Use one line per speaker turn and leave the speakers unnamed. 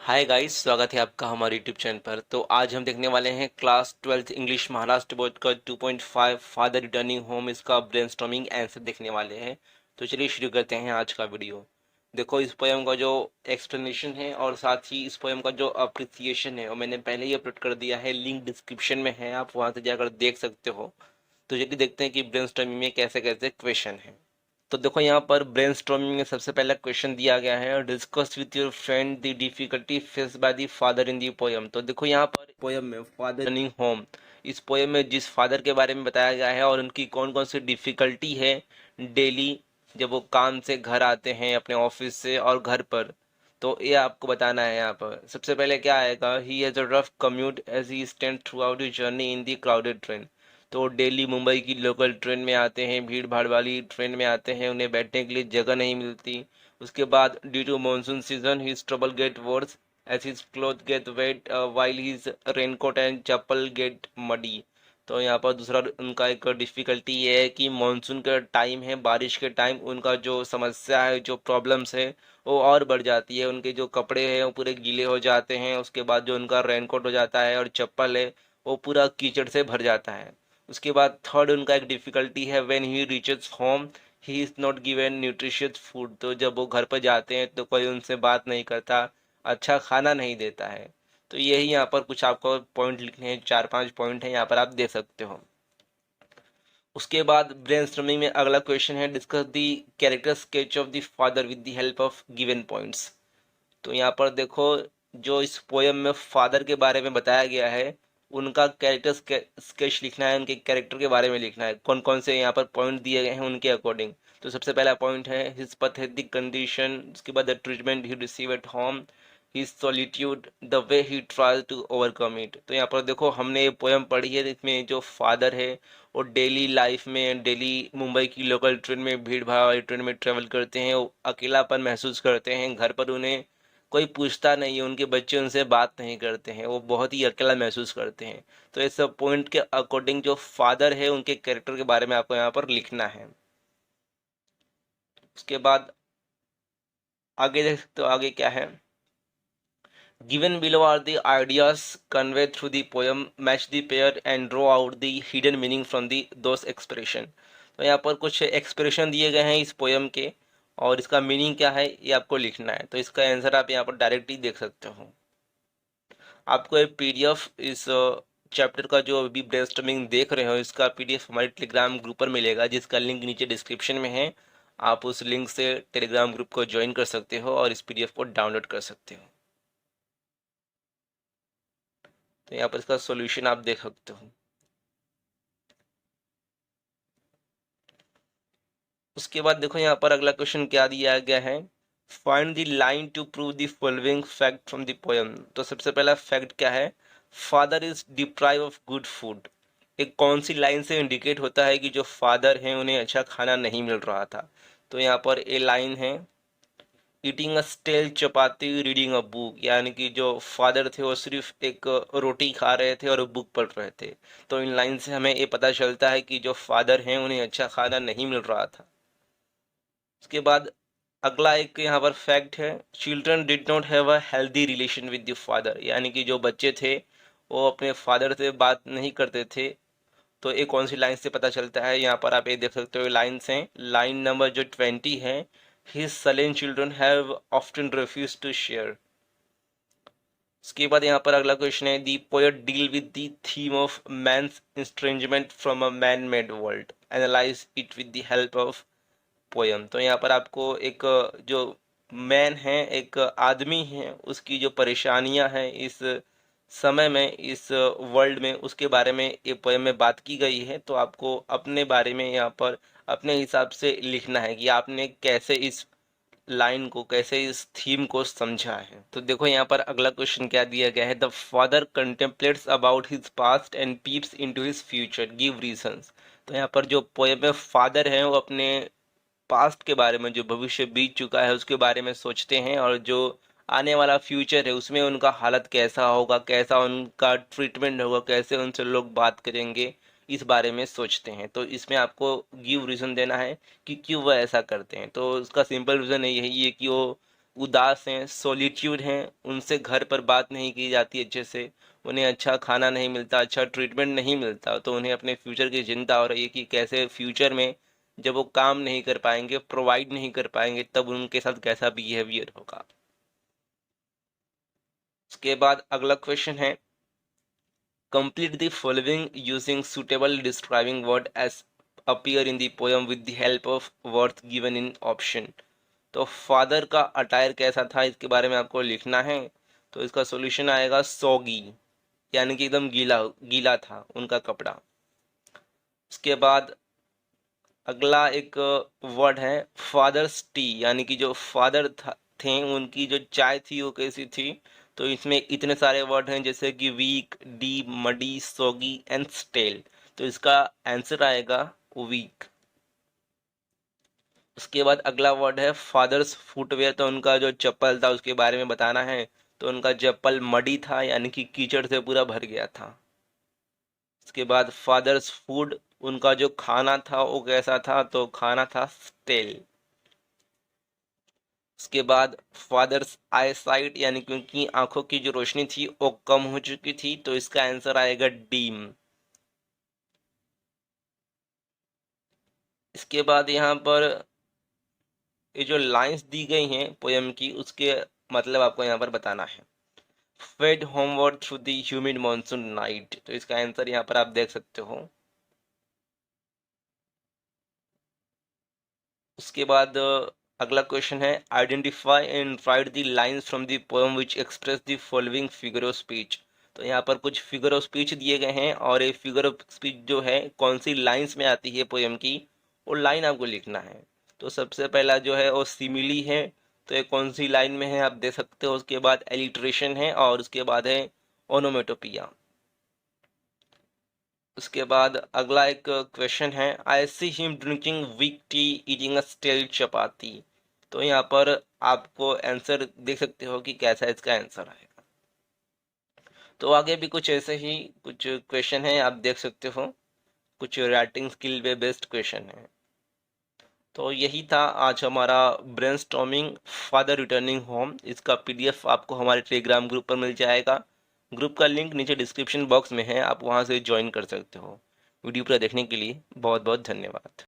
Hi guys, स्वागत है आपका हमारे यूट्यूब चैनल पर। तो आज हम देखने वाले हैं class 12th English Maharashtra board का 2.5 फादर रिटर्निंग होम, इसका ब्रेनस्टॉर्मिंग आंसर देखने वाले हैं। तो चलिए शुरू करते हैं आज का वीडियो। देखो, इस पोएम का जो एक्सप्लेनेशन है और साथ ही इस पोएम का जो अप्रिसिएशन है वो मैंने पहले ही अपलोड कर दिया है, लिंक डिस्क्रिप्शन में है, आप वहाँ से जाकर देख सकते हो। तो चलिए देखते हैं कि ब्रेनस्टॉर्मिंग में कैसे कैसे क्वेश्चन है। तो देखो, यहाँ पर ब्रेनस्टॉर्मिंग में सबसे पहला क्वेश्चन दिया गया है, discuss with your friend the difficulty face by the father in the poem. तो देखो, यहाँ पर पोयम में फादर रनिंग होम, इस पोयम में जिस फादर के बारे में बताया गया है और उनकी कौन कौन सी डिफिकल्टी है डेली जब वो काम से घर आते हैं अपने ऑफिस से और घर पर, तो ये आपको बताना है। यहाँ पर सबसे पहले क्या आएगा, he has a rough commute as he stand throughout the journey in the crowded train. तो डेली मुंबई की लोकल ट्रेन में आते हैं, भीड़ भाड़ वाली ट्रेन में आते हैं, उन्हें बैठने के लिए जगह नहीं मिलती। उसके बाद due to monsoon season his trouble get worse as his cloth get wet while his raincoat and chappal get muddy. तो यहाँ पर दूसरा उनका एक डिफिकल्टी ये है कि मानसून का टाइम है, बारिश के टाइम उनका जो समस्या है, जो प्रॉब्लम्स है वो और बढ़ जाती है। उनके जो कपड़े हैं वो पूरे गीले हो जाते हैं। उसके बाद जो उनका रेनकोट हो जाता है और चप्पल है वो पूरा कीचड़ से भर जाता है। उसके बाद थर्ड उनका एक डिफिकल्टी है, when he reaches home he is not given nutritious food. तो जब वो घर पर जाते हैं तो कोई उनसे बात नहीं करता, अच्छा खाना नहीं देता है। तो यही यहाँ पर कुछ आपको पॉइंट लिखने हैं, 4-5 पॉइंट हैं, यहाँ पर आप देख सकते हो। उसके बाद ब्रेनस्टॉर्मिंग में अगला क्वेश्चन है, discuss the character sketch of the father with the help of given points. तो यहाँ पर देखो, जो इस पोयम में फादर के बारे में बताया गया है उनका कैरेक्टर स्केच लिखना है, उनके कैरेक्टर के बारे में लिखना है, कौन कौन से यहाँ पर पॉइंट दिए गए हैं उनके अकॉर्डिंग। तो सबसे पहला पॉइंट है हिज पैथेटिक कंडीशन, उसके बाद the treatment he receive at home, his solitude, the way he try to overcome it. तो यहाँ पर देखो, हमने ये पोयम पढ़ी है, इसमें जो फादर है वो डेली लाइफ में, डेली मुंबई की लोकल ट्रेन में, भीड़ भाड़ वाली ट्रेन में ट्रेवल करते हैं, वो अकेलापन महसूस करते हैं, घर पर उन्हें कोई पूछता नहीं है, उनके बच्चे उनसे बात नहीं करते हैं, वो बहुत ही अकेला महसूस करते हैं। तो इस सब पॉइंट के अकॉर्डिंग जो फादर है उनके कैरेक्टर के बारे में आपको यहाँ पर लिखना है। उसके बाद आगे देख, तो आगे क्या है, given below are the ideas convey through the poem, match the pair and draw out the hidden meaning from the those expression. तो यहाँ पर कुछ एक्सप्रेशन दिए गए हैं इस पोयम के और इसका मीनिंग क्या है ये आपको लिखना है। तो इसका आंसर आप यहाँ पर डायरेक्ट ही देख सकते हो। आपको एक पीडीएफ इस चैप्टर का जो अभी ब्रेनस्टॉर्मिंग देख रहे हो इसका पीडीएफ हमारे टेलीग्राम ग्रुप पर मिलेगा, जिसका लिंक नीचे डिस्क्रिप्शन में है। आप उस लिंक से टेलीग्राम ग्रुप को ज्वाइन कर सकते हो और इस पीडीएफ को डाउनलोड कर सकते हो। तो यहाँ पर इसका सॉल्यूशन आप देख सकते हो। उसके बाद देखो, यहाँ पर अगला क्वेश्चन क्या दिया गया है, find the line to prove the following fact from the poem. तो सबसे पहला फैक्ट क्या है, father is deprive of good food. एक कौन सी लाइन से इंडिकेट होता है कि जो फादर हैं उन्हें अच्छा खाना नहीं मिल रहा था। तो यहाँ पर ए लाइन है, eating a stale chapati reading a book, यानी कि जो फादर थे वो सिर्फ एक रोटी खा रहे थे और बुक पढ़ रहे थे। तो इन लाइन से हमें ये पता चलता है कि जो फादर हैं उन्हें अच्छा खाना नहीं मिल रहा था। उसके बाद अगला एक यहाँ पर फैक्ट है, children did not have a healthy relation with the father, यानी कि जो बच्चे थे वो अपने फादर से बात नहीं करते थे। तो एक कौन सी लाइन से पता चलता है, यहाँ पर आप ये देख सकते हो, लाइन्स हैं, लाइन नंबर जो 20 है, his sullen children have often refuse to share. उसके बाद यहाँ पर अगला क्वेश्चन है, the poet deal with the theme of man's estrangement from a man made world, analyse it with the help of poem. तो यहाँ पर आपको एक जो मैन है, एक आदमी है, उसकी जो परेशानियां हैं इस समय में, इस वर्ल्ड में, उसके बारे में ये पोयम में बात की गई है। तो आपको अपने बारे में यहाँ पर अपने हिसाब से लिखना है कि आपने कैसे इस लाइन को, कैसे इस थीम को समझा है। तो देखो, यहाँ पर अगला क्वेश्चन क्या दिया गया है, the father contemplates about his past and peeps into his future, give reasons. तो यहाँ पर जो पोएम में फादर हैं वो अपने पास्ट के बारे में, जो भविष्य बीत चुका है उसके बारे में सोचते हैं, और जो आने वाला फ्यूचर है उसमें उनका हालत कैसा होगा, कैसा उनका ट्रीटमेंट होगा, कैसे उनसे लोग बात करेंगे, इस बारे में सोचते हैं। तो इसमें आपको गिव रीज़न देना है कि क्यों वह ऐसा करते हैं। तो उसका सिंपल रीज़न यही है कि वो उदास हैं, सॉलिट्यूड हैं, उनसे घर पर बात नहीं की जाती अच्छे से, उन्हें अच्छा खाना नहीं मिलता, अच्छा ट्रीटमेंट नहीं मिलता, तो उन्हें अपने फ्यूचर की चिंता हो रही है कि कैसे फ्यूचर में जब वो काम नहीं कर पाएंगे, प्रोवाइड नहीं कर पाएंगे, तब उनके साथ कैसा बिहेवियर होगा। उसके बाद अगला क्वेश्चन है, complete the following using suitable describing word as appear in the poem with the help of words given in option. तो फादर का अटायर कैसा था, इसके बारे में आपको लिखना है। तो इसका सॉल्यूशन आएगा सॉगी, यानी कि एकदम गीला गीला था उनका कपड़ा। उसके बाद अगला एक वर्ड है फादर्स टी, यानी कि जो फादर थे उनकी जो चाय थी वो कैसी थी। तो इसमें इतने सारे वर्ड हैं जैसे कि weak, deep, muddy, soggy and stale. तो इसका आंसर आएगा वीक। उसके बाद अगला वर्ड है फादर्स फुटवेयर, तो उनका जो चप्पल था उसके बारे में बताना है। तो उनका चप्पल मडी था, यानी कि कीचड़ से पूरा भर गया था। उसके बाद फादर्स फूड, उनका जो खाना था वो कैसा था, तो खाना था स्टेल। उसके बाद फादर्स आई साइट, यानी कि उनकी आंखों की जो रोशनी थी वो कम हो चुकी थी, तो इसका आंसर आएगा डीम। इसके बाद यहाँ पर ये जो लाइंस दी गई हैं पोयम की, उसके मतलब आपको यहाँ पर बताना है। Fade homeward through the humid monsoon night, तो इसका आंसर यहाँ पर आप देख सकते हो। उसके बाद अगला क्वेश्चन है, identify and right the lines from the poem which express the following figure of speech. तो यहाँ पर कुछ फिगर ऑफ स्पीच दिए गए हैं, और ये फिगर ऑफ स्पीच जो है कौन सी लाइंस में आती है पोएम की, वो लाइन आपको लिखना है। तो सबसे पहला जो है वो सिमिली है, तो ये कौन सी लाइन में है आप दे सकते हो। उसके बाद एलिट्रेशन है, और उसके बाद है ओनोमेटोपिया। उसके बाद अगला एक क्वेश्चन है, I see him drinking weak tea eating a stale chapati. तो यहाँ पर आपको आंसर देख सकते हो कि कैसा इसका आंसर आएगा। तो आगे भी कुछ ऐसे ही कुछ क्वेश्चन है, आप देख सकते हो, कुछ राइटिंग स्किल पे बेस्ड क्वेश्चन है। तो यही था आज हमारा ब्रेनस्टॉर्मिंग फादर रिटर्निंग होम। इसका पीडीएफ आपको हमारे टेलीग्राम ग्रुप पर मिल जाएगा। ग्रुप का लिंक नीचे डिस्क्रिप्शन बॉक्स में है, आप वहां से ज्वाइन कर सकते हो। वीडियो पूरा देखने के लिए बहुत बहुत धन्यवाद।